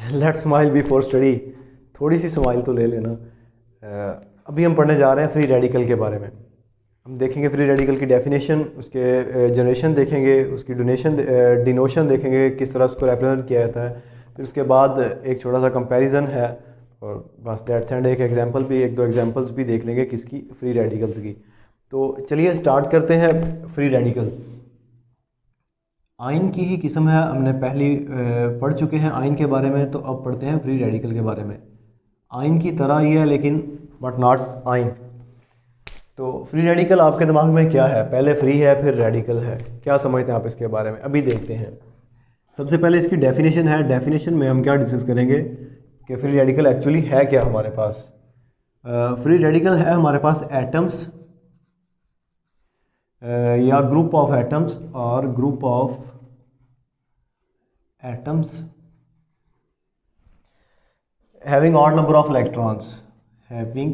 Let's smile before study. थोड़ी सी smile तो ले लेना। अभी हम पढ़ने जा रहे हैं फ्री रेडिकल के बारे में। हम देखेंगे फ्री रेडिकल की डेफिनेशन, उसके जनरेशन देखेंगे, उसकी डोनेशन डिनोशन देखेंगे, किस तरह उसको रिप्रेजेंट किया जाता है। फिर उसके बाद एक छोटा सा कंपैरिजन है और बस दैट्स एंड। एक एग्जांपल भी, एक दो एग्जांपल्स भी देख लेंगे किसकी, फ्री रेडिकल्स की। तो चलिए स्टार्ट करते हैं फ्री रेडिकल। आयन की ही किस्म है, हमने पहली पढ़ चुके हैं आयन के बारे में, तो अब पढ़ते हैं फ्री रेडिकल के बारे में। आयन की तरह ही है लेकिन बट नॉट आयन। तो फ्री रेडिकल आपके दिमाग में क्या है? पहले फ्री है फिर रेडिकल है, क्या समझते हैं आप इसके बारे में? अभी देखते हैं। सबसे पहले इसकी डेफिनेशन है। डेफिनेशन में हम क्या डिस्कस करेंगे कि फ्री रेडिकल एक्चुअली है क्या हमारे पास। फ्री रेडिकल है हमारे पास एटम्स या ग्रुप ऑफ एटम्स और group of atoms having odd number of electrons, having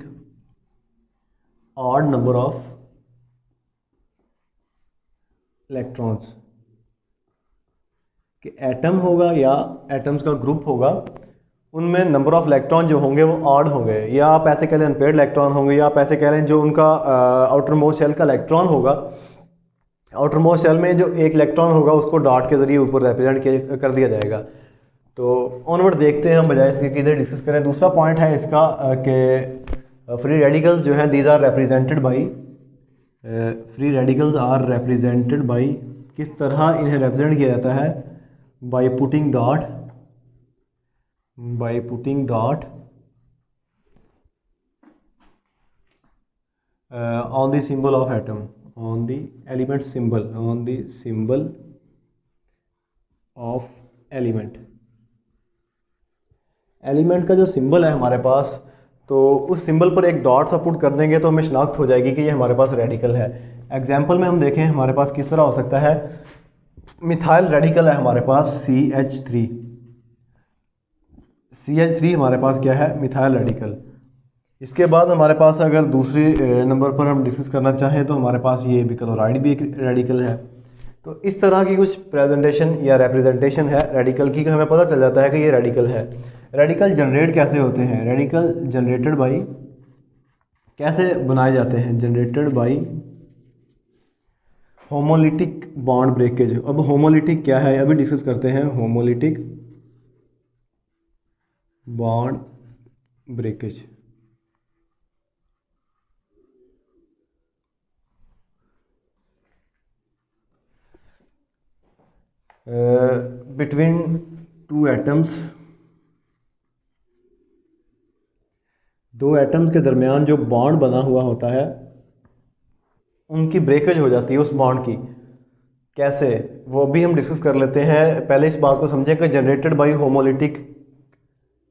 odd number of electrons। कि एटम होगा या एटम्स का ग्रुप होगा, उनमें नंबर ऑफ इलेक्ट्रॉन जो होंगे वो ऑड होंगे, या आप ऐसे कह लें अनपेयर्ड इलेक्ट्रॉन होंगे, या आप ऐसे कह लें जो उनका आउटर मोस्ट शेल का इलेक्ट्रॉन होगा, आउटर मोस्ट शेल में जो एक इलेक्ट्रॉन होगा उसको डॉट के ज़रिए ऊपर रिप्रेजेंट कर दिया जाएगा। तो ऑनवर्ड देखते हैं हम, बजाय इसके किधर डिस्कस करें। दूसरा पॉइंट है इसका कि फ्री रेडिकल्स जो हैं these are represented by, free radicals are represented by, किस तरह इन्हें रिप्रेजेंट किया जाता है? By putting dot, by putting dot on the symbol of atom, on the element symbol, on the symbol of element. Element का जो symbol है हमारे पास, तो उस सिंबल पर एक डॉट सा पुट कर देंगे तो हमें शनाख्त हो जाएगी कि ये हमारे पास रेडिकल है। एग्जाम्पल में हम देखें हमारे पास किस तरह हो सकता है। मिथाइल रेडिकल है हमारे पास CH3। CH3 हमारे पास क्या है? Methyl radical. इसके बाद हमारे पास अगर दूसरी नंबर पर हम डिस्कस करना चाहें तो हमारे पास ये बिक्लोराइड भी एक रेडिकल है। तो इस तरह की कुछ प्रेजेंटेशन या रिप्रेजेंटेशन है रेडिकल की, हमें पता चल जाता है कि ये रेडिकल है। रेडिकल जनरेट कैसे होते हैं? रेडिकल जनरेटेड बाई, कैसे बनाए जाते हैं? Generated by homolytic bond breakage. अब होमोलिटिक क्या है अभी डिस्कस करते हैं। Homolytic bond breakage. Between two atoms, दो एटम्स के दरमियान जो बॉन्ड बना हुआ होता है उनकी ब्रेकेज हो जाती है उस बॉन्ड की। कैसे, वो भी हम डिस्कस कर लेते हैं। पहले इस बात को समझें कि generated by homolytic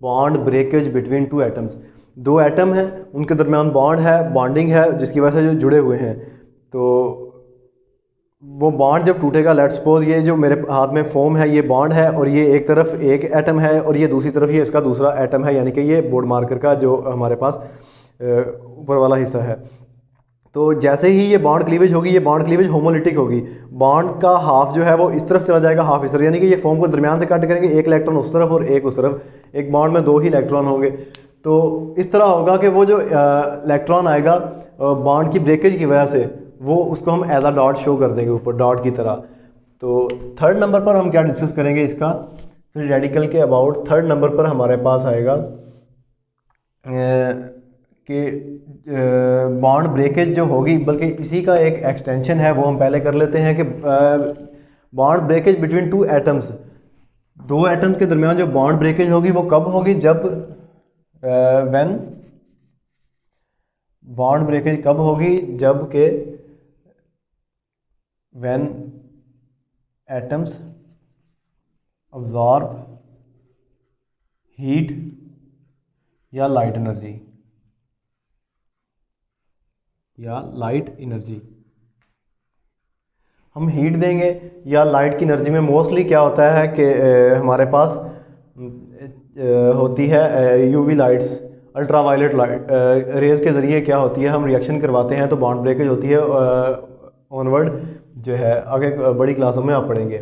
bond breakage between two atoms. दो एटम हैं, उनके दरमियान बॉन्ड है, बॉन्डिंग है, जिसकी वजह से जो जुड़े हुए हैं। तो वो बॉन्ड जब टूटेगा, लेट्स सपोज ये जो मेरे हाथ में फोम है ये बॉन्ड है, और ये एक तरफ एक एटम है और ये दूसरी तरफ ये इसका दूसरा एटम है, यानी कि ये बोर्ड मार्कर का जो हमारे पास ऊपर वाला हिस्सा है। तो जैसे ही ये बॉन्ड क्लीवेज होगी, ये बॉन्ड क्लीवेज होमोलिटिक होगी। बॉन्ड का हाफ जो है वो इस तरफ चला जाएगा, हाफ इस तरफ, यानी कि ये फोम को दरमियान से कट करेंगे, एक इलेक्ट्रॉन उस तरफ और एक उस तरफ। एक बॉन्ड में दो ही इलेक्ट्रॉन होंगे। तो इस तरह होगा कि वो जो इलेक्ट्रॉन आएगा बॉन्ड की ब्रेकेज की वजह से, वो उसको हम एज अ डॉट शो कर देंगे ऊपर, डॉट की तरह। तो थर्ड नंबर पर हम क्या डिस्कस करेंगे इसका, फिर रेडिकल के अबाउट। थर्ड नंबर पर हमारे पास आएगा कि बॉन्ड ब्रेकेज जो होगी, बल्कि इसी का एक एक्सटेंशन है, वो हम पहले कर लेते हैं कि bond breakage between two atoms, दो एटम्स के दरमियान जो बॉन्ड ब्रेकेज होगी वो कब होगी? जब व्हेन, बॉन्ड ब्रेकेज कब होगी? जब के व्हेन एटम्स अब्जॉर्ब हीट या लाइट एनर्जी, या लाइट एनर्जी। हम हीट देंगे या लाइट की एनर्जी में मोस्टली क्या होता है कि हमारे पास होती है UV lights, ultraviolet light rays के ज़रिए क्या होती है, हम रिएक्शन करवाते हैं तो बॉन्ड ब्रेकेज होती है। ऑनवर्ड जो है आगे बड़ी क्लासों में आप पढ़ेंगे।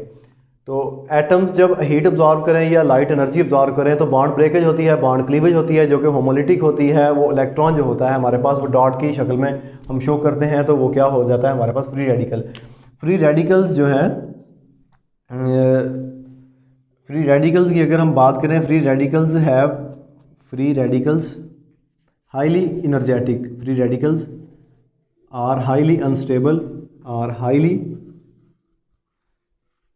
तो एटम्स जब हीट अब्जॉर्ब करें या लाइट एनर्जी अब्जॉर्ब करें तो बॉन्ड ब्रेकेज होती है, बॉन्ड क्लीवेज होती है, जो कि होमोलिटिक होती है। वो इलेक्ट्रॉन जो होता है हमारे पास वो डॉट की शक्ल में हम शो करते हैं, तो वो क्या हो जाता है हमारे पास फ्री रेडिकल। फ्री रेडिकल्स जो है, फ्री रेडिकल्स की अगर हम बात करें, free radicals highly energetic, free radicals are highly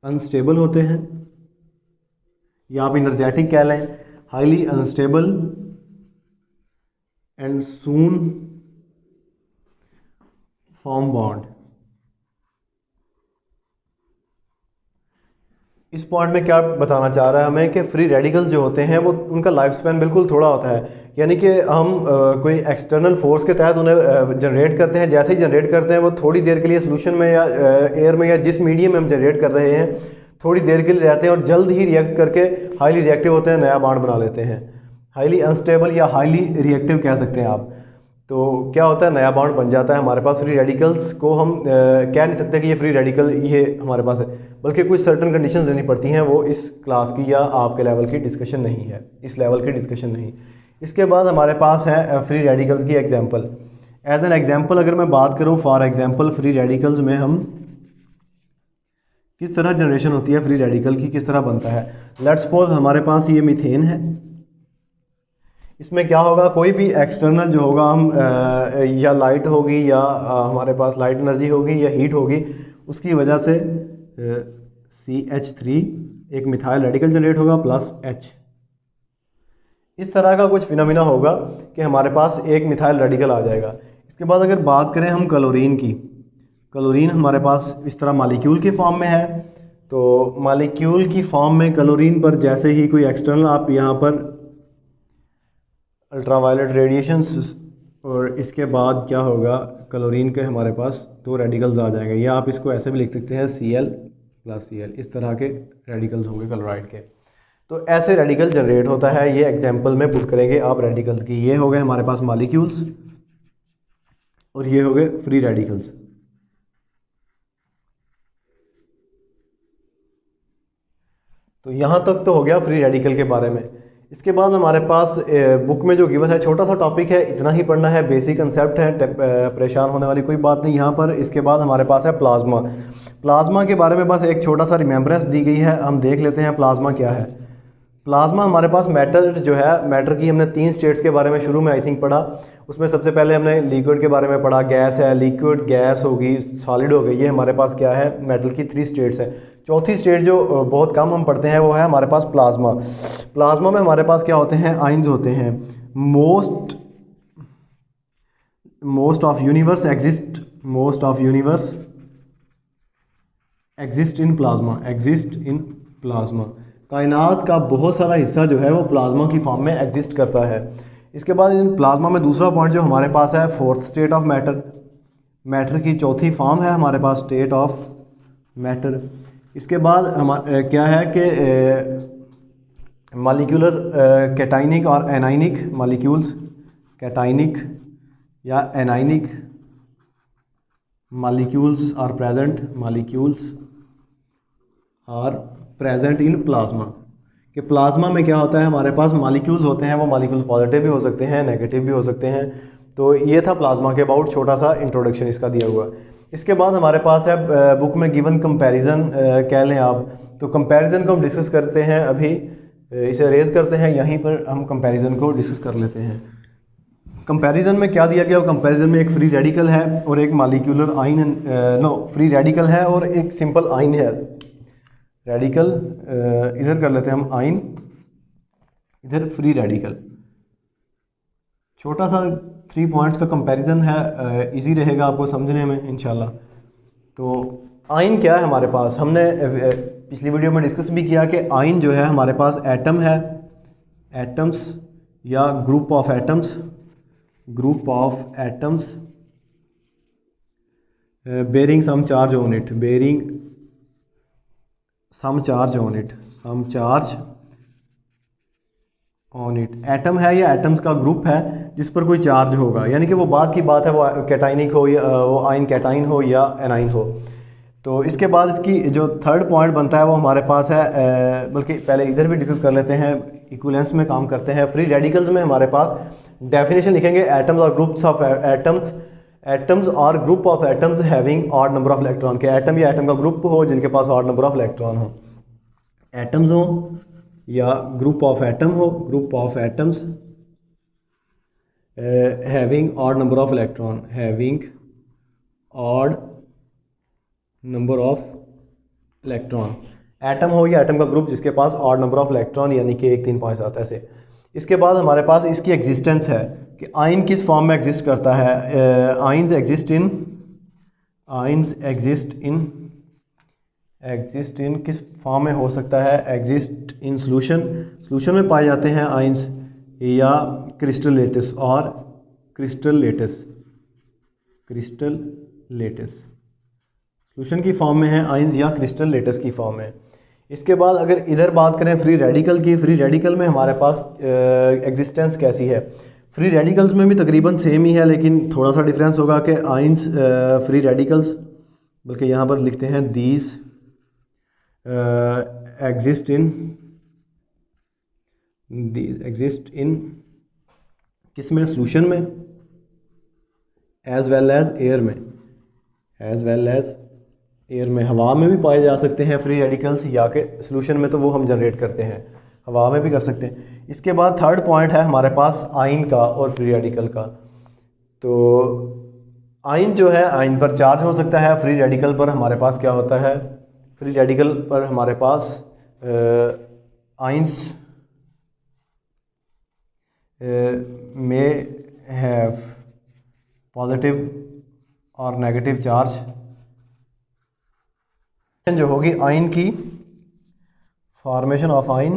unstable होते हैं, या आप इनर्जेटिक कह लें, highly unstable and soon form bond. इस पॉइंट में क्या बताना चाह रहा है हमें कि फ्री रेडिकल्स जो होते हैं वो उनका लाइफ स्पैन बिल्कुल थोड़ा होता है, यानी कि हम कोई एक्सटर्नल फोर्स के तहत उन्हें जनरेट करते हैं। जैसे ही जनरेट करते हैं वो थोड़ी देर के लिए सोल्यूशन में या एयर में या जिस मीडियम में हम जनरेट कर रहे हैं थोड़ी देर के लिए रहते हैं और जल्द ही रिएक्ट करके हाईली रिएक्टिव होते हैं, नया बॉन्ड बना लेते हैं। हाईली अनस्टेबल या हाईली रिएक्टिव कह सकते हैं आप। तो क्या होता है, नया बॉन्ड बन जाता है हमारे पास। फ्री रेडिकल्स को हम कह नहीं सकते कि ये फ्री रेडिकल ये हमारे पास है, बल्कि कुछ सर्टन कंडीशंस देनी पड़ती हैं, वो इस क्लास की या आपके लेवल की डिस्कशन नहीं है, इस लेवल की डिस्कशन नहीं। इसके बाद हमारे पास है फ्री रेडिकल्स की एग्जांपल। एज एन एग्जांपल अगर मैं बात करूं, फॉर एग्जांपल फ्री रेडिकल्स में हम किस तरह जनरेशन होती है, फ्री रेडिकल की किस तरह बनता है। लेट्स सपोज हमारे पास ये मीथेन है। इसमें क्या होगा, कोई भी एक्सटर्नल जो होगा हम या लाइट होगी या हमारे पास लाइट एनर्जी होगी या हीट होगी, उसकी वजह से CH3 एक मिथाइल रेडिकल जनरेट होगा प्लस H। इस तरह का कुछ फिनोमिना होगा कि हमारे पास एक मिथाइल रेडिकल आ जाएगा। इसके बाद अगर बात करें हम क्लोरीन की, क्लोरीन हमारे पास इस तरह मॉलिक्यूल के फॉर्म में है। तो मॉलिक्यूल की फॉर्म में क्लोरीन पर जैसे ही कोई एक्सटर्नल आप यहाँ पर अल्ट्रावायलेट रेडिएशंस, और इसके बाद क्या होगा, क्लोरीन के हमारे पास दो रेडिकल्स आ जाएंगे, या आप इसको ऐसे भी लिख सकते हैं Cl प्लस Cl। इस तरह के रेडिकल्स होंगे क्लोराइड के। तो ऐसे रेडिकल जनरेट होता है, ये एग्जांपल में पुट करेंगे आप रेडिकल्स की। ये हो गए हमारे पास मॉलिक्यूल्स और ये हो गए फ्री रेडिकल्स। तो यहाँ तक तो हो गया फ्री रेडिकल के बारे में। इसके बाद हमारे पास बुक में जो गिवन है, छोटा सा टॉपिक है, इतना ही पढ़ना है, बेसिक कंसेप्ट है, परेशान होने वाली कोई बात नहीं यहाँ पर। इसके बाद हमारे पास है प्लाज्मा। प्लाज्मा के बारे में बस एक छोटा सा रिमेम्बरेंस दी गई है, हम देख लेते हैं प्लाज्मा क्या है। प्लाज्मा हमारे पास मैटर जो है, मैटर की हमने 3 स्टेट्स के बारे में शुरू में आई थिंक पढ़ा। उसमें सबसे पहले हमने लिक्विड के बारे में पढ़ा, गैस है, लिक्विड, गैस होगी, सॉलिड हो गई। ये हमारे पास क्या है, मेटल की 3 स्टेट्स है। चौथी स्टेट जो बहुत कम हम पढ़ते हैं वो है हमारे पास प्लाज्मा। प्लाज्मा में हमारे पास क्या होते हैं, आइंस होते हैं। Most of universe exist in plasma. कायनात का बहुत सारा हिस्सा जो है वो प्लाज्मा की फॉर्म में एग्जिस्ट करता है। इसके बाद इन प्लाज्मा में दूसरा पॉइंट जो हमारे पास है, fourth state of matter. Matter की चौथी फॉर्म है हमारे पास स्टेट ऑफ मैटर। इसके बाद हमारे क्या है कि मॉलिक्यूलर कैटाइनिक और एनाइनिक मॉलिक्यूल्स, कैटाइनिक या anionic molecules are present in plasma. कि प्लाज्मा में क्या होता है, हमारे पास मॉलिक्यूल्स होते हैं, वो मॉलिक्यूल्स पॉजिटिव भी हो सकते हैं, नेगेटिव भी हो सकते हैं। तो ये था प्लाज्मा के अबाउट छोटा सा इंट्रोडक्शन इसका दिया हुआ। इसके बाद हमारे पास है बुक में गिवन कंपैरिजन कह लें आप। तो कंपैरिजन को हम डिस्कस करते हैं, अभी इसे रेज करते हैं, यहीं पर हम कंपैरिजन को डिस्कस कर लेते हैं। कंपैरिजन में क्या दिया गया, कंपैरिजन में एक फ्री रेडिकल है और एक मॉलिक्यूलर आइन फ्री रेडिकल है और एक सिंपल आइन है। रेडिकल इधर कर लेते हैं हम, आइन इधर फ्री रेडिकल। छोटा सा 3 पॉइंट्स का कंपैरिजन है, इजी रहेगा आपको समझने में इंशाल्लाह। तो आइन क्या है हमारे पास, हमने पिछली वीडियो में डिस्कस भी किया कि आइन जो है हमारे पास एटम है, एटम्स या group of atoms bearing some charge on it. Atom है या एटम्स का ग्रुप है जिस पर कोई चार्ज होगा, यानी कि वो बात की बात है, वो कैटाइनिक हो या वो आइन कैटाइन हो या एनाइन हो। तो इसके बाद इसकी जो थर्ड पॉइंट बनता है वो हमारे पास है, बल्कि पहले इधर भी डिस्कस कर लेते हैं, इक्विवेलेंस में काम करते हैं। फ्री रेडिकल्स में हमारे पास डेफिनेशन लिखेंगे, एटम्स और ग्रुप्स ऑफ एटम्स, एटम्स और group of atoms having odd number of electron, के एटम या एटम का ग्रुप हो जिनके पास ऑड नंबर ऑफ इलेक्ट्रॉन हो, एटम्स हो या ग्रुप ऑफ एटम हो, group of atoms having odd number of electron, having odd number of electron, atom हो या एटम का ग्रुप जिसके पास ऑड नंबर ऑफ इलेक्ट्रॉन यानी कि 1 3 5 7 ऐसे। इसके बाद हमारे पास इसकी एग्जिस्टेंस है कि आयन किस फॉर्म में एग्जिस्ट करता है। Ions exist in, ions exist in किस फॉर्म में हो सकता है, एग्जिस्ट इन सोल्यूशन, सोल्यूशन में पाए जाते हैं आयन्स, या क्रिस्टल लेटिस और crystal lettuce, crystal lettuce solution की फॉर्म में है आयन्स या क्रिस्टल लेटिस की फॉर्म में। इसके बाद अगर इधर बात करें फ्री रेडिकल की, फ्री रेडिकल में हमारे पास एग्जिस्टेंस कैसी है। फ्री रेडिकल्स में भी तकरीबन सेम ही है, लेकिन थोड़ा सा डिफरेंस होगा कि आयन्स फ्री रेडिकल्स, बल्कि यहाँ पर लिखते हैं दीज एग्जिस्ट इन किस में, सोल्यूशन में, एज वेल एज एयर में, एज वेल एज एयर में, हवा में भी पाए जा सकते हैं फ्री रेडिकल्स, या के सोल्यूशन में तो वो हम जनरेट करते हैं, हवा में भी कर सकते हैं। इसके बाद थर्ड पॉइंट है हमारे पास आयन का और फ्री रेडिकल का। तो आयन जो है, आयन पर चार्ज हो सकता है, फ्री रेडिकल पर हमारे पास क्या होता है, फ्री रेडिकल पर हमारे पास आयन्स में हैव पॉजिटिव और नेगेटिव चार्ज। जो होगी आयन की, formation of ion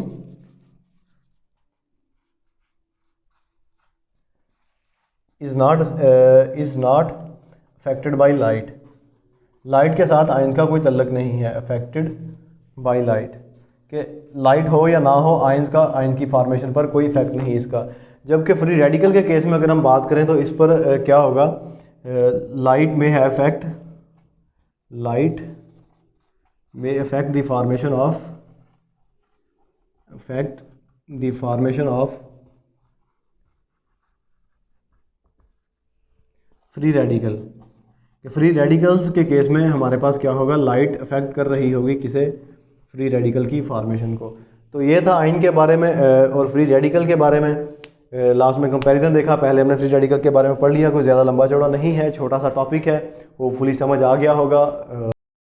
is not affected by light, light के साथ आयन का कोई तल्लक नहीं है, अफेक्टेड बाय लाइट, कि लाइट हो या ना हो आयन का, आयन की फॉर्मेशन पर कोई इफेक्ट नहीं इसका। जबकि फ्री रेडिकल के केस में अगर हम बात करें तो इस पर क्या होगा, लाइट में है effect, light may affect the formation of free radical. Free radicals के केस में हमारे पास क्या होगा, लाइट अफेक्ट कर रही होगी किसे, फ्री रेडिकल की फॉर्मेशन को। तो ये था आयन के बारे में और फ्री रेडिकल के बारे में। लास्ट में कंपैरिजन देखा, पहले हमने फ्री रेडिकल के बारे में पढ़ लिया, कोई ज़्यादा लंबा चौड़ा नहीं है, छोटा सा टॉपिक है, वो फुली समझ आ गया होगा।